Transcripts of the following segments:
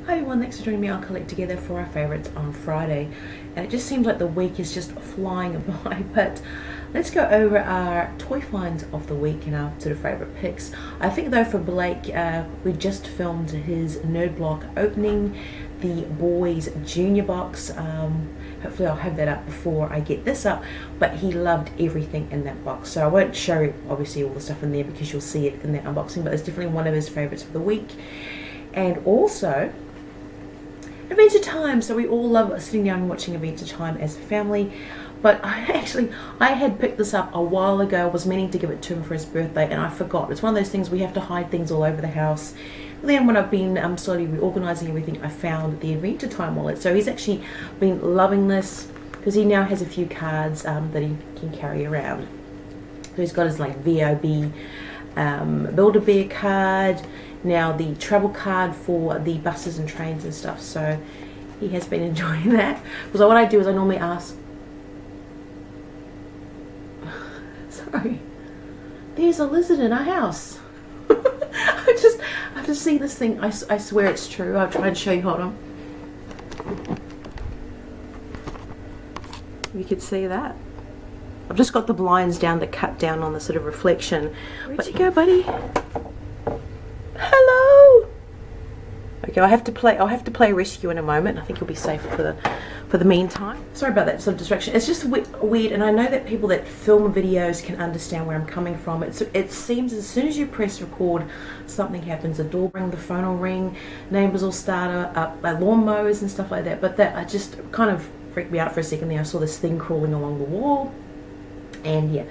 Hi everyone, thanks for joining me. I'll collect together for our favourites on Friday, and it just seems like the week is just flying by, but let's go over our toy finds of the week and our sort of favourite picks. I think though for Blake, we just filmed his nerd block opening the boys junior box. Hopefully I'll have that up before I get this up, but he loved everything in that box, so I won't show obviously all the stuff in there because you'll see it in that unboxing, but it's definitely one of his favourites of the week. And also Adventure Time, so we all love sitting down and watching Adventure Time as a family. But I had picked this up a while ago. I was meaning to give it to him for his birthday and I forgot. It's one of those things we have to hide things all over the house. And then when I've been slowly reorganizing everything, I found the Adventure Time wallet. So he's actually been loving this because he now has a few cards that he can carry around. So he's got his like VOB Build-A-Bear card, now the travel card for the buses and trains and stuff, so he has been enjoying that. Because what I do is I normally ask, sorry, there's a lizard in our house. I've just seen this thing, I swear it's true. I'll try and show you, hold on. You could see that. I've just got the blinds down that cut down on the sort of reflection. Where'd you go, buddy? Hello. Okay, I'll have to play rescue in a moment. I think you'll be safe for the meantime. Sorry about that sort of distraction. It's just weird, and I know that people that film videos can understand where I'm coming from. It seems as soon as you press record, something happens. The door ring, the phone will ring, neighbours will start up, lawnmowers and stuff like that. But that I just kind of freaked me out for a second there. I saw this thing crawling along the wall. And yeah,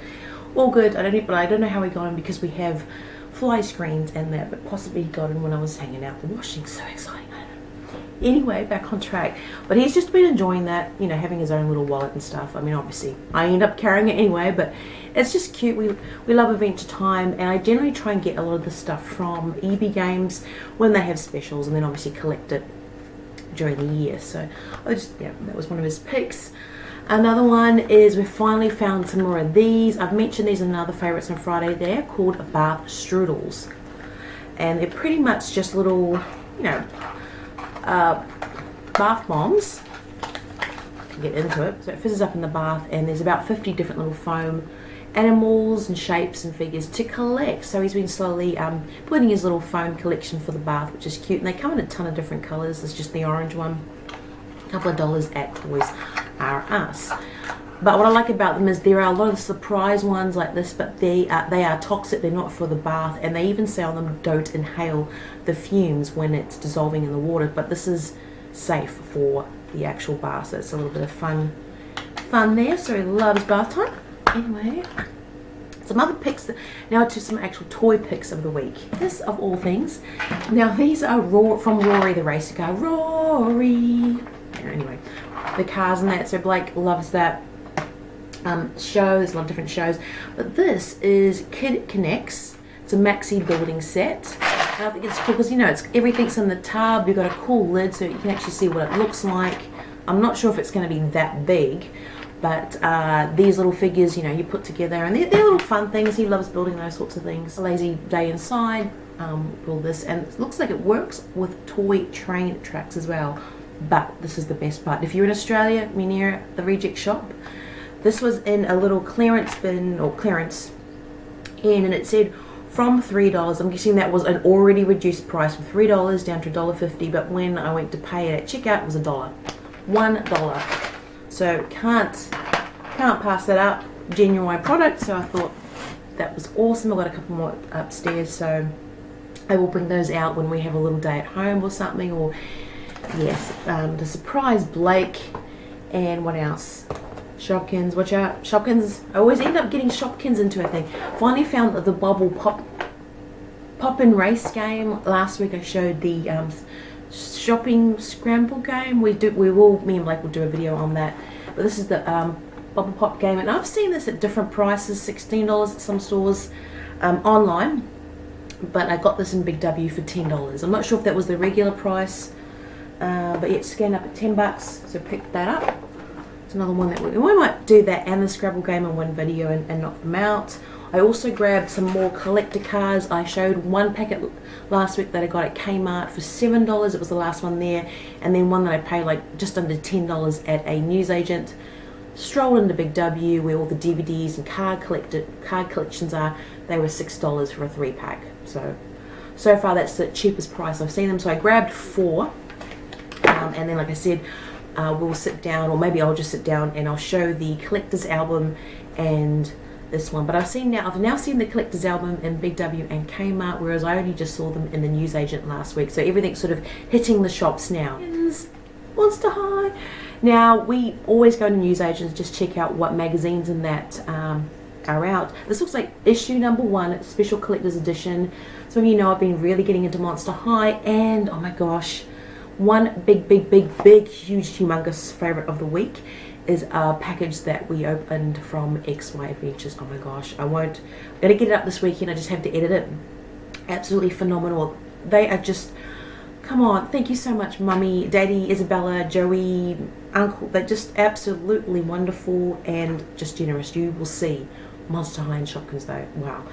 all good. I don't know how we got him because we have fly screens and that, but possibly he got him when I was hanging out the washing. So exciting. I don't know. Anyway, back on track. But he's just been enjoying that, you know, having his own little wallet and stuff. I mean, obviously I end up carrying it anyway, but it's just cute. We love Adventure Time, and I generally try and get a lot of the stuff from EB Games when they have specials, and then obviously collect it during the year. So that was one of his picks. Another one is we finally found some more of these. I've mentioned these in another favourites on Friday. They're called bath strudels, and they're pretty much just little, you know, bath bombs. Get into it. So it fizzes up in the bath, and there's about 50 different little foam animals and shapes and figures to collect. So he's been slowly putting his little foam collection for the bath, which is cute. And they come in a ton of different colours. There's just the orange one. A couple of dollars at Toys R Us. But what I like about them is there are a lot of surprise ones like this, but they are toxic. They're not for the bath, and they even say on them don't inhale the fumes when it's dissolving in the water. But this is safe for the actual bath, so it's a little bit of fun there. So he loves bath time. Anyway, some other picks. Now to some actual toy picks of the week. This of all things. Now these are from Roary the racer car. Roary. Anyway, the cars and that, so Blake loves that shows, a lot of different shows, but this is Kid Connects. It's a maxi building set, and I think it's cool because, you know, everything's in the tub. You've got a cool lid so you can actually see what it looks like. I'm not sure if it's going to be that big, but these little figures, you know, you put together, and they're little fun things. He loves building those sorts of things. A lazy day inside, all this, and it looks like it works with toy train tracks as well. But this is the best part. If you're in Australia, we're near the reject shop. This was in a little clearance bin, or clearance in, and it said from $3. I'm guessing that was an already reduced price from $3 down to $1.50, but when I went to pay it at checkout, it was $1. $1. So can't pass that up. Genuine product, so I thought that was awesome. I've got a couple more upstairs, so I will bring those out when we have a little day at home or something, or yes, to surprise Blake. And what else? Shopkins, watch out, Shopkins. I always end up getting Shopkins into a thing. Finally found the bubble pop and race game. Last week I showed the shopping scramble game. Me and Blake will do a video on that. But this is the bubble pop game, and I've seen this at different prices, $16 at some stores online. But I got this in Big W for $10. I'm not sure if that was the regular price. But yeah, scanned up at $10, so picked that up. It's another one that we might do that and the Scrabble game in one video and knock them out. I also grabbed some more collector cards. I showed one packet last week that I got at Kmart for $7. It was the last one there. And then one that I paid like just under $10 at a newsagent. Strolled into Big W where all the DVDs and card collections are. They were $6 for a 3-pack. So far that's the cheapest price I've seen them. So I grabbed 4. And then like I said, we'll sit down, or maybe I'll just sit down and I'll show the collector's album and this one. But I've now seen the collector's album in Big W and Kmart, whereas I only just saw them in the newsagent last week. So everything's sort of hitting the shops now. Monster High. Now we always go to newsagents, just check out what magazines and that are out. This looks like issue number 1. It's special collector's edition. Some of you know I've been really getting into Monster High, and oh my gosh, one big huge humongous favorite of the week is a package that we opened from XY Adventures. Oh my gosh, I'm gonna get it up this weekend. I just have to edit it. Absolutely phenomenal. They are just, come on, thank you so much, Mummy, Daddy, Isabella, Joey, Uncle. They're just absolutely wonderful and just generous. You will see Monster High and Shopkins though. Wow.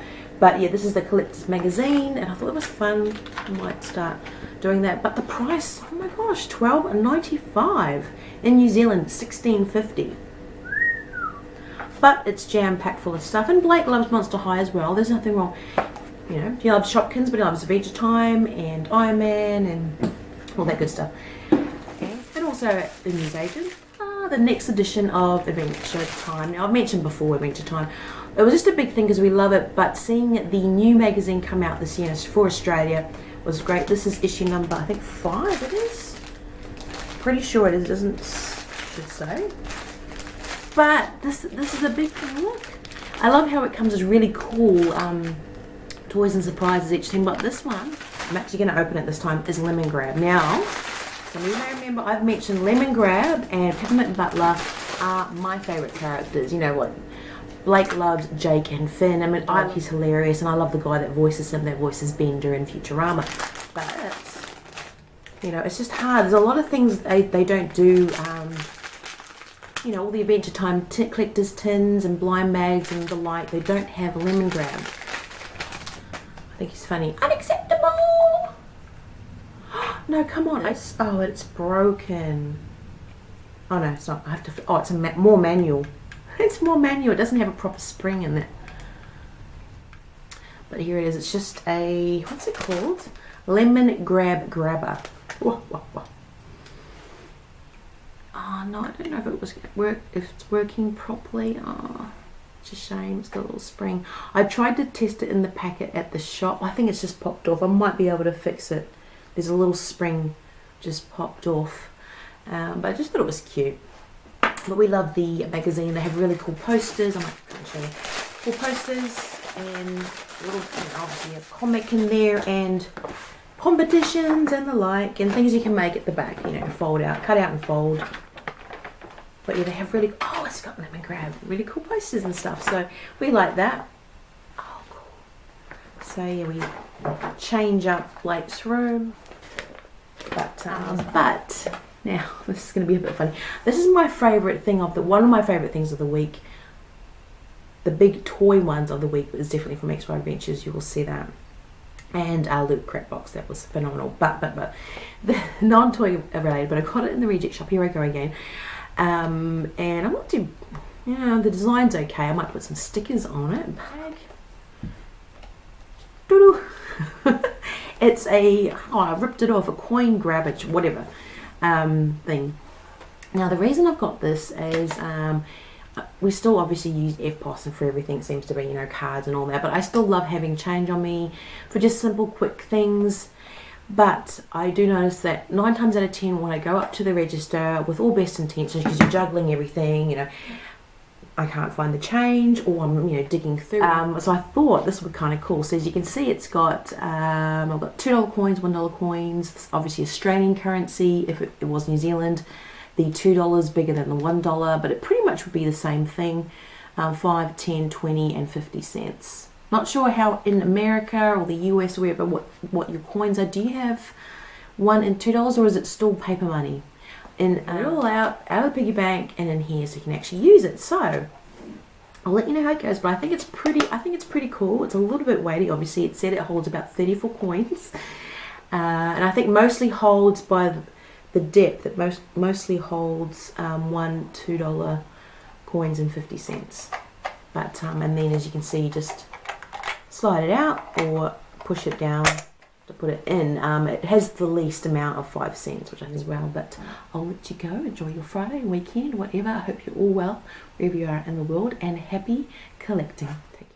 But yeah, this is the collector's magazine, and I thought it was fun. I might start doing that. But the price, oh my gosh, $12.95. In New Zealand, $16.50. But it's jam-packed full of stuff. And Blake loves Monster High as well. There's nothing wrong. You know, he loves Shopkins, but he loves Adventure Time and Iron Man and all that good stuff. Okay. And also the newsagent, the next edition of Adventure Time. Now, I've mentioned before Adventure Time. It was just a big thing because we love it, but seeing the new magazine come out this year for Australia was great. This is issue number, I think 5 it is. Pretty sure it is, it doesn't should say. But this is a big thing, look. I love how it comes as really cool toys and surprises each time, but this one, I'm actually going to open it this time, is Lemongrab. Now, some of you may remember I've mentioned Lemongrab and Peppermint Butler are my favourite characters. You know what? Blake loves Jake and Finn. I mean, he's hilarious, and I love the guy that voices him, that voices Bender in Futurama. But, you know, it's just hard. There's a lot of things they don't do. You know, all the Adventure Time collector's tins and blind bags and the like, they don't have Lemongrab. I think he's funny. Unacceptable! No, come on. It's broken. Oh, no, it's not. I have to... Oh, it's more manual. It's more manual. It doesn't have a proper spring in it. But here it is. It's just a... What's it called? Lemongrab grabber. Whoa, whoa, whoa. Oh, no, I don't know if it's working properly. Oh, it's a shame. It's got a little spring. I tried to test it in the packet at the shop. I think it's just popped off. I might be able to fix it. There's a little spring just popped off. But I just thought it was cute. But we love the magazine. They have really cool posters. I might show you. Cool posters and obviously a comic in there and competitions and the like and things you can make at the back. You know, fold out, cut out and fold. But yeah, they have really, oh, it's got Lemongrab, really cool posters and stuff. So we like that. Oh, cool. So yeah, we change up Blake's room. But now, this is going to be a bit funny. This is my favourite thing one of my favourite things of the week. The big toy ones of the week is definitely from XY Adventures. You will see that. And our Loot Crate box, that was phenomenal. But the non-toy related, but I got it in the reject shop. Here I go again. And I'm not too, you know, the design's okay. I might put some stickers on it. It's I ripped it off, a coin grabber, whatever. Thing. Now the reason I've got this is we still obviously use FPOS and for everything, seems to be, you know, cards and all that, but I still love having change on me for just simple quick things. But I do notice that 9 times out of 10 when I go up to the register with all best intentions, because you're juggling everything, you know, I can't find the change, or I'm, you know, digging through. So I thought this would be kind of cool. So as you can see, it's got I've got $2 coins, $1 coins. This obviously Australian currency. If it was New Zealand, the $2 bigger than the $1, but it pretty much would be the same thing. 5, 10, 20, and 50 cents. Not sure how in America or the US or wherever what your coins are. Do you have $1 and $2, or is it still paper money? And it all out of the piggy bank and in here, so you can actually use it. So I'll let you know how it goes, but I think it's pretty cool. It's a little bit weighty. Obviously, it said it holds about 34 coins, and I think mostly holds by the depth. It mostly holds $1, $2 coins and 50 cents. But and then, as you can see, you just slide it out or push it down to put it in. It has the least amount of 5 cents, which I think is well. But I'll let you go. Enjoy your Friday, weekend, whatever. I hope you're all well wherever you are in the world, and happy collecting. Take care.